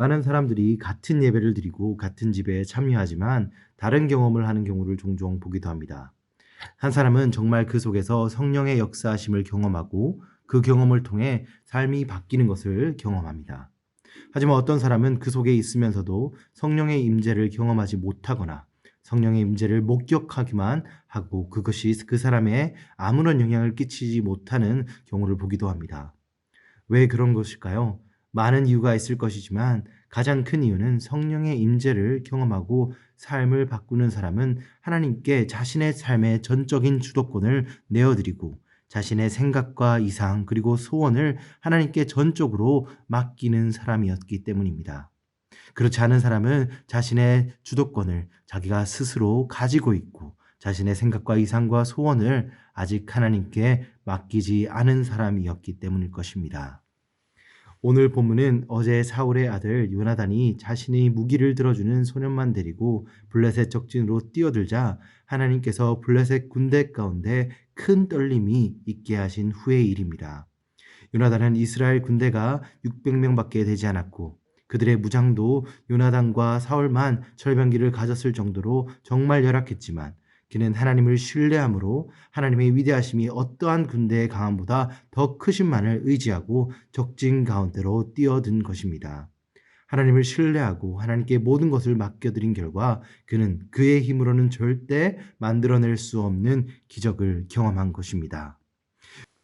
많은 사람들이 같은 예배를 드리고 같은 집회에 참여하지만 다른 경험을 하는 경우를 종종 보기도 합니다. 한 사람은 정말 그 속에서 성령의 역사하심을 경험하고 그 경험을 통해 삶이 바뀌는 것을 경험합니다. 하지만 어떤 사람은 그 속에 있으면서도 성령의 임재를 경험하지 못하거나 성령의 임재를 목격하기만 하고 그것이 그 사람에 아무런 영향을 끼치지 못하는 경우를 보기도 합니다. 왜 그런 것일까요? 많은 이유가 있을 것이지만 가장 큰 이유는 성령의 임재를 경험하고 삶을 바꾸는 사람은 하나님께 자신의 삶의 전적인 주도권을 내어드리고 자신의 생각과 이상 그리고 소원을 하나님께 전적으로 맡기는 사람이었기 때문입니다. 그렇지 않은 사람은 자신의 주도권을 자기가 스스로 가지고 있고 자신의 생각과 이상과 소원을 아직 하나님께 맡기지 않은 사람이었기 때문일 것입니다. 오늘 본문은 어제 사울의 아들 요나단이 자신의 무기를 들어주는 소년만 데리고 블레셋 적진으로 뛰어들자 하나님께서 블레셋 군대 가운데 큰 떨림이 있게 하신 후의 일입니다. 요나단은 이스라엘 군대가 600명밖에 되지 않았고 그들의 무장도 요나단과 사울만 철병기를 가졌을 정도로 정말 열악했지만 그는 하나님을 신뢰함으로 하나님의 위대하심이 어떠한 군대의 강함보다 더 크신만을 의지하고 적진 가운데로 뛰어든 것입니다. 하나님을 신뢰하고 하나님께 모든 것을 맡겨드린 결과 그는 그의 힘으로는 절대 만들어낼 수 없는 기적을 경험한 것입니다.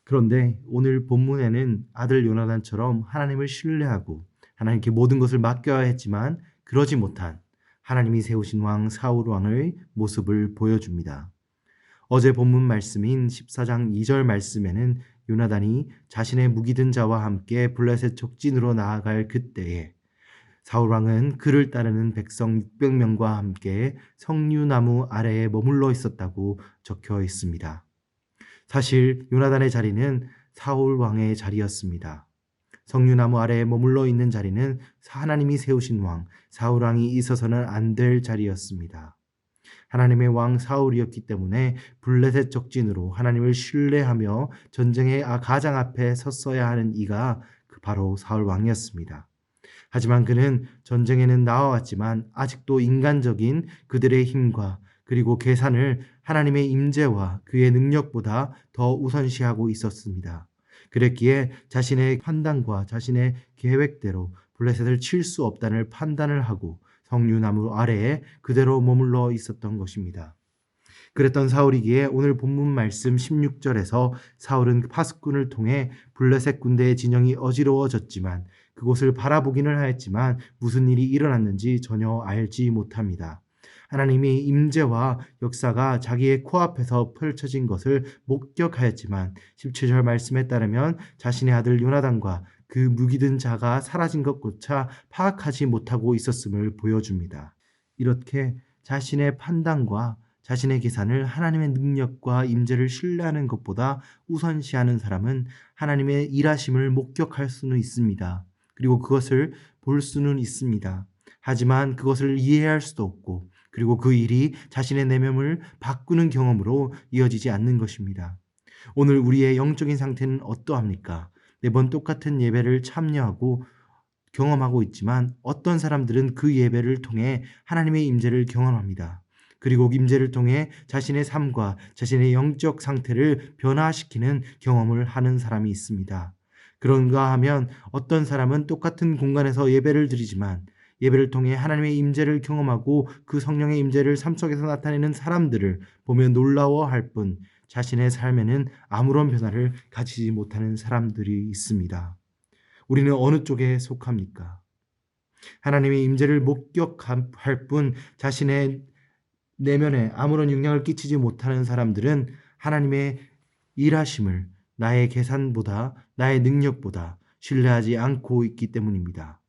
그런데 오늘 본문에는 아들 요나단처럼 하나님을 신뢰하고 하나님께 모든 것을 맡겨야 했지만 그러지 못한 하나님이 세우신 왕 사울 왕의 모습을 보여줍니다. 어제 본문 말씀인 14장 2절 말씀에는 요나단이 자신의 무기 든 자와 함께 블레셋 적진으로 나아갈 그때에 사울 왕은 그를 따르는 백성 600명과 함께 석류나무 아래에 머물러 있었다고 적혀 있습니다. 사실 요나단의 자리는 사울 왕의 자리였습니다. 석류나무 아래에 머물러 있는 자리는 하나님이 세우신 왕 사울 왕이 있어서는 안 될 자리였습니다. 하나님의 왕 사울이었기 때문에 블레셋 적진으로 하나님을 신뢰하며 전쟁의 가장 앞에 섰어야 하는 이가 바로 사울 왕이었습니다. 하지만 그는 전쟁에는 나와왔지만 아직도 인간적인 그들의 힘과 그리고 계산을 하나님의 임재와 그의 능력보다 더 우선시하고 있었습니다. 그랬기에 자신의 판단과 자신의 계획대로 블레셋을 칠 수 없다는 판단을 하고 석류나무 아래에 그대로 머물러 있었던 것입니다. 그랬던 사울이기에 오늘 본문 말씀 16절에서 사울은 파수꾼을 통해 블레셋 군대의 진영이 어지러워졌지만 그곳을 바라보기는 하였지만 무슨 일이 일어났는지 전혀 알지 못합니다. 하나님의 임재와 역사가 자기의 코앞에서 펼쳐진 것을 목격하였지만 17절 말씀에 따르면 자신의 아들 요나단과 그 무기든 자가 사라진 것조차 파악하지 못하고 있었음을 보여줍니다. 이렇게 자신의 판단과 자신의 계산을 하나님의 능력과 임재를 신뢰하는 것보다 우선시하는 사람은 하나님의 일하심을 목격할 수는 있습니다. 그리고 그것을 볼 수는 있습니다. 하지만 그것을 이해할 수도 없고 그리고 그 일이 자신의 내면을 바꾸는 경험으로 이어지지 않는 것입니다. 오늘 우리의 영적인 상태는 어떠합니까? 매번 똑같은 예배를 참여하고 경험하고 있지만 어떤 사람들은 그 예배를 통해 하나님의 임재를 경험합니다. 그리고 임재를 통해 자신의 삶과 자신의 영적 상태를 변화시키는 경험을 하는 사람이 있습니다. 그런가 하면 어떤 사람은 똑같은 공간에서 예배를 드리지만 예배를 통해 하나님의 임재를 경험하고 그 성령의 임재를 삶 속에서 나타내는 사람들을 보며 놀라워할 뿐 자신의 삶에는 아무런 변화를 가지지 못하는 사람들이 있습니다. 우리는 어느 쪽에 속합니까? 하나님의 임재를 목격할 뿐 자신의 내면에 아무런 영향을 끼치지 못하는 사람들은 하나님의 일하심을 나의 계산보다 나의 능력보다 신뢰하지 않고 있기 때문입니다.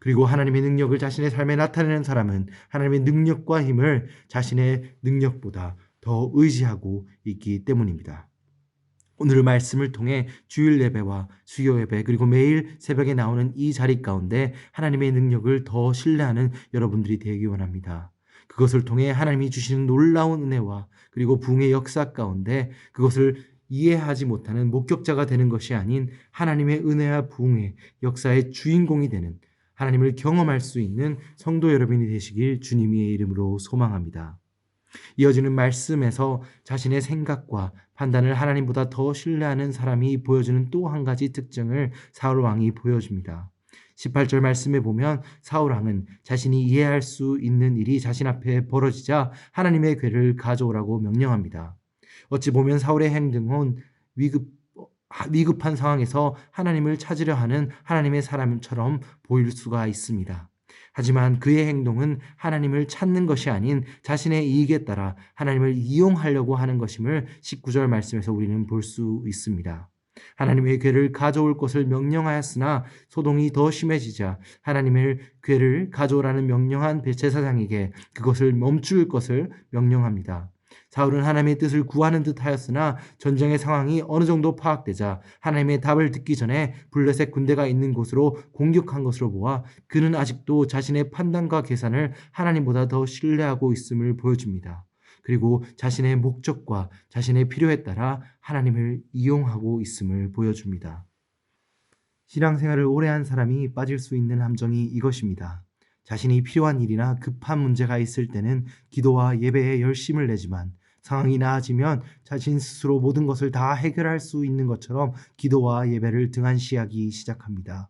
그리고 하나님의 능력을 자신의 삶에 나타내는 사람은 하나님의 능력과 힘을 자신의 능력보다 더 의지하고 있기 때문입니다. 오늘 말씀을 통해 주일 예배와 수요 예배 그리고 매일 새벽에 나오는 이 자리 가운데 하나님의 능력을 더 신뢰하는 여러분들이 되기 원합니다. 그것을 통해 하나님이 주시는 놀라운 은혜와 그리고 부흥의 역사 가운데 그것을 이해하지 못하는 목격자가 되는 것이 아닌 하나님의 은혜와 부흥의 역사의 주인공이 되는 하나님을 경험할 수 있는 성도 여러분이 되시길 주님의 이름으로 소망합니다. 이어지는 말씀에서 자신의 생각과 판단을 하나님보다 더 신뢰하는 사람이 보여주는 또 한 가지 특징을 사울 왕이 보여줍니다. 18절 말씀에 보면 사울 왕은 자신이 이해할 수 있는 일이 자신 앞에 벌어지자 하나님의 궤를 가져오라고 명령합니다. 어찌 보면 사울의 행동은 위급한 상황에서 하나님을 찾으려 하는 하나님의 사람처럼 보일 수가 있습니다. 하지만 그의 행동은 하나님을 찾는 것이 아닌 자신의 이익에 따라 하나님을 이용하려고 하는 것임을 19절 말씀에서 우리는 볼 수 있습니다. 하나님의 궤를 가져올 것을 명령하였으나 소동이 더 심해지자 하나님의 궤를 가져오라는 명령한 제사장에게 그것을 멈출 것을 명령합니다. 사울은 하나님의 뜻을 구하는 듯 하였으나 전쟁의 상황이 어느 정도 파악되자 하나님의 답을 듣기 전에 블레셋 군대가 있는 곳으로 공격한 것으로 보아 그는 아직도 자신의 판단과 계산을 하나님보다 더 신뢰하고 있음을 보여줍니다. 그리고 자신의 목적과 자신의 필요에 따라 하나님을 이용하고 있음을 보여줍니다. 신앙생활을 오래 한 사람이 빠질 수 있는 함정이 이것입니다. 자신이 필요한 일이나 급한 문제가 있을 때는 기도와 예배에 열심을 내지만 상황이 나아지면 자신 스스로 모든 것을 다 해결할 수 있는 것처럼 기도와 예배를 등한시하기 시작합니다.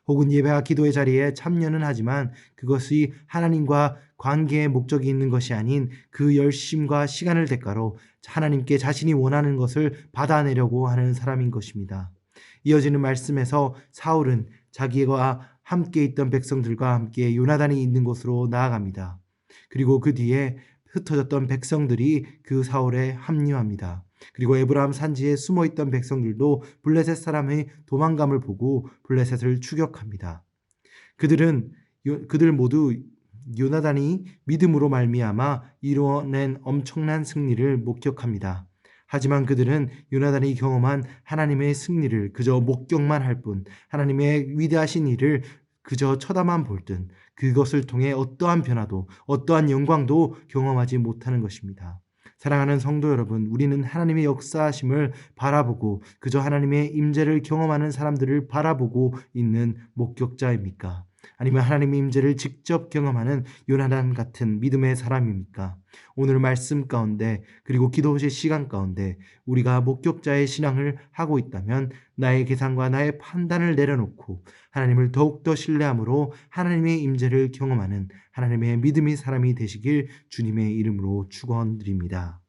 혹은 예배와 기도의 자리에 참여는 하지만 그것이 하나님과 관계의 목적이 있는 것이 아닌 그 열심과 시간을 대가로 하나님께 자신이 원하는 것을 받아내려고 하는 사람인 것입니다. 이어지는 말씀에서 사울은 자기와 함께 있던 백성들과 함께 요나단이 있는 곳으로 나아갑니다. 그리고 그 뒤에 흩어졌던 백성들이 그 사울에 합류합니다. 그리고 에브라임 산지에 숨어있던 백성들도 블레셋 사람의 도망감을 보고 블레셋을 추격합니다. 그들 모두 요나단이 믿음으로 말미암아 이뤄낸 엄청난 승리를 목격합니다. 하지만 그들은 요나단이 경험한 하나님의 승리를 그저 목격만 할 뿐 하나님의 위대하신 일을 그저 쳐다만 볼 듯 그것을 통해 어떠한 변화도 어떠한 영광도 경험하지 못하는 것입니다. 사랑하는 성도 여러분, 우리는 하나님의 역사하심을 바라보고 그저 하나님의 임재를 경험하는 사람들을 바라보고 있는 목격자입니까? 아니면 하나님의 임재를 직접 경험하는 요나단 같은 믿음의 사람입니까? 오늘 말씀 가운데 그리고 기도의 시간 가운데 우리가 목격자의 신앙을 하고 있다면 나의 계산과 나의 판단을 내려놓고 하나님을 더욱더 신뢰함으로 하나님의 임재를 경험하는 하나님의 믿음의 사람이 되시길 주님의 이름으로 축원드립니다.